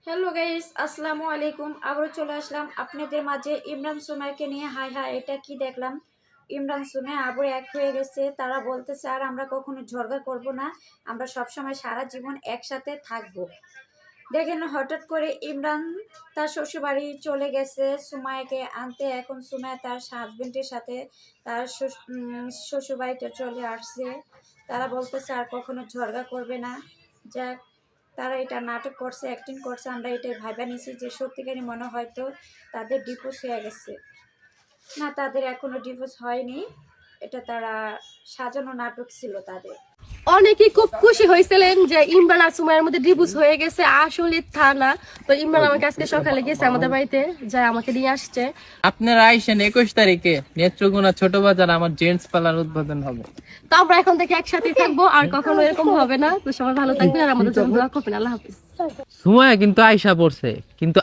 Hello guys, আসসালামু আলাইকুম। আবারও চলে আসলাম আপনাদের মাঝে ইমরান সুমাইয়াকে নিয়ে। হাই হাই, এটা কি দেখলাম! ইমরান সুমাইয়া আবার এক হয়ে গেছে। তারা বলতেছে আর আমরা কখনো ঝগড়া করব না, আমরা সবসময় সারা জীবন একসাথে থাকবো। দেখেন, হঠাৎ করে ইমরান তার শ্বশুরবাড়ি চলে গেছে সুমাইয়াকে আনতে। এখন সুমাইয়া তার হাজবেন্ডের সাথে তার শ্বশুরবাড়িতে চলে আসছে। তারা বলতেছে আর কখনো ঝগড়া করবে না। যাক, তারা এটা নাটক করছে, অ্যাক্টিং করছে। আমরা এটাই ভাইবা নিছি যে সত্যিকারই মনে হয়তো তাদের ডিভোর্স হয়ে গেছে। না, তাদের এখনো ডিভোর্স হয়নি। এটা তারা সাজানো নাটক ছিল তাদের। অনেকেই খুব খুশি হয়েছিলেন যে ইমরান আর সুমাইয়ার মধ্যে ডিভোর্স হয়ে গেছে, আসলে তা না। তো ইমরান আমাকে আজকে সকালে গেছে আমাদের বাড়িতে, যায় আমাকে নিয়ে আসছে। আপনারা আইসেন 21 তারিখে নেত্রকোনা ছোট বাজার আমার জেন্টস পার্লার উদ্বোধন হবে। তো আমরা এখন থেকে একসাথে থাকবো, আর কখনো এরকম হবে না। তো সবাই ভালো থাকবেন আর আমাদের জন্য দোয়া করবেন। আল্লাহ হাফিজ। সুমাইয়া কিন্তু আইসা পড়ছে, কিন্তু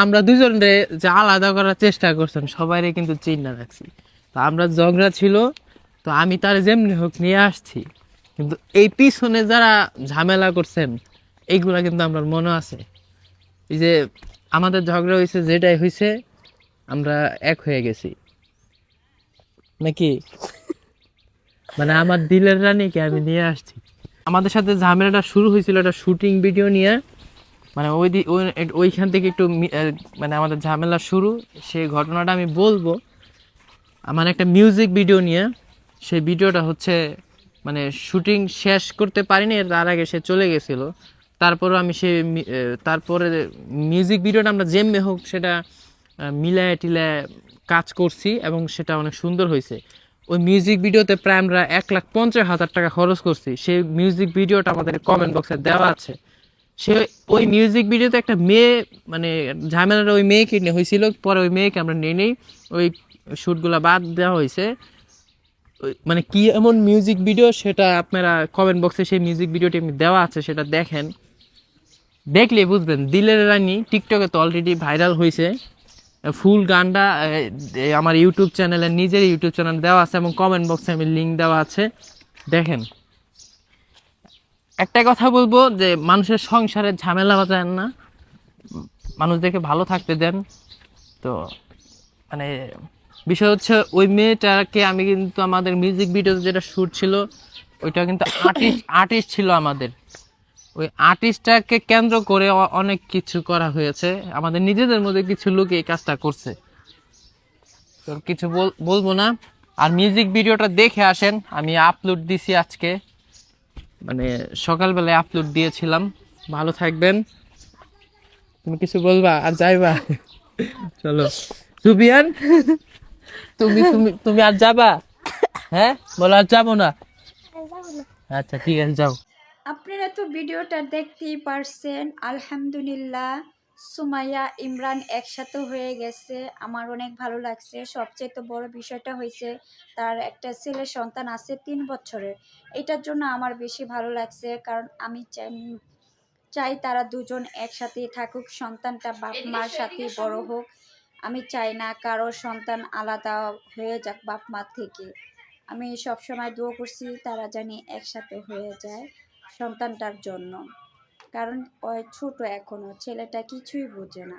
আমরা দুজন রে যে আলাদা করার চেষ্টা করছেন, সবাইরে কিন্তু চিন্তা রাখছি। তো আমরা ঝগড়া ছিল, তো আমি তার যেমনি হোক নিয়ে আসছি। কিন্তু এই পিছনে যারা ঝামেলা করছেন এইগুলা কিন্তু আমার মনে আছে। এই যে আমাদের ঝগড়া হয়েছে, যেটাই হয়েছে আমরা এক হয়ে গেছি নাকি, মানে আমার দিলের রানীকে আমি নিয়ে আসছি। আমাদের সাথে ঝামেলাটা শুরু হয়েছিল একটা শুটিং ভিডিও নিয়ে, মানে ওইখান থেকে একটু মানে আমাদের ঝামেলা শুরু। সেই ঘটনাটা আমি বলবো। আমার একটা মিউজিক ভিডিও নিয়ে, সেই ভিডিওটা হচ্ছে মানে শুটিং শেষ করতে পারিনি, তার আগে সে চলে গেছিল। তারপরে আমি তারপরে মিউজিক ভিডিওটা আমরা যেমনি হোক সেটা মিলায় টিলায় কাজ করছি এবং সেটা অনেক সুন্দর হয়েছে। ওই মিউজিক ভিডিওতে প্রায় আমরা 1,50,000 টাকা খরচ করছি। সেই মিউজিক ভিডিওটা আমাদের কমেন্ট বক্সে দেওয়া আছে। সে ওই মিউজিক ভিডিওতে একটা মেয়ে, মানে ঝামেলাটা ওই মেয়েকে নিয়ে হয়েছিল, পরে ওই মেয়েকে আমরা নিয়ে নেই, ওই শ্যুটগুলো বাদ দেওয়া হয়েছে। মানে কি এমন মিউজিক ভিডিও সেটা আপনারা কমেন্ট বক্সে সেই মিউজিক ভিডিওটি দেওয়া আছে, সেটা দেখেন, দেখলে বুঝবেন। দিলের রানী টিকটকে তো অলরেডি ভাইরাল হয়েছে। ফুল গানটা আমার ইউটিউব চ্যানেলে, নিজের ইউটিউব চ্যানেল দেওয়া আছে এবং কমেন্ট বক্সে আমি লিঙ্ক দেওয়া আছে, দেখেন। একটা কথা বলবো যে মানুষের সংসারে ঝামেলা বাজায়েন না, মানুষদেরকে ভালো থাকতে দেন। তো মানে বিষয় হচ্ছে ওই মেয়েটাকে আমি কিন্তু আমাদের মিউজিক ভিডিওতে যেটা শ্যুট ছিল ওইটা কিন্তু আর্টিস্ট ছিল আমাদের। ওই আর্টিস্টটাকে কেন্দ্র করে অনেক কিছু করা হয়েছে, আমাদের নিজেদের মধ্যে কিছু লোক এই কাজটা করছে। তো কিছু বলবো না। আর মিউজিক ভিডিওটা দেখে আসেন, আমি আপলোড দিছি আজকে, মানে সকালবেলায় আপলোড দিয়েছিলাম। ভালো থাকবেন। তুমি কিছু বলবা আর যাইবা? চলো সুবিয়ান, তুমি তুমি তুমি আর যাবা? হ্যাঁ বলো, আর যাবো না? আচ্ছা ঠিক আছে, যাও। আপনারা তো ভিডিওটা দেখতেই পারছেন। আলহামদুলিল্লাহ, সুমাইয়া ইমরান একসাথে হয়ে গেছে। আমার অনেক ভালো লাগছে। সবচেয়ে তো বড় বিষয়টা হয়েছে তার একটা ছেলে সন্তান আছে 3 বছরের। এটার জন্য আমার বেশি ভালো লাগছে, কারণ আমি চাই তারা দুজন একসাথেই থাকুক, সন্তানটা বাপ মার সাথেই বড় হোক। আমি চাই না কারো সন্তান আলাদা হয়ে যাক বাপ মার থেকে। আমি সবসময় দোয়া করছি তারা জানি একসাথে হয়ে যায় সন্তানটার জন্য, কারণ ওই ছোট, এখনো ছেলেটা কিছুই বোঝে না।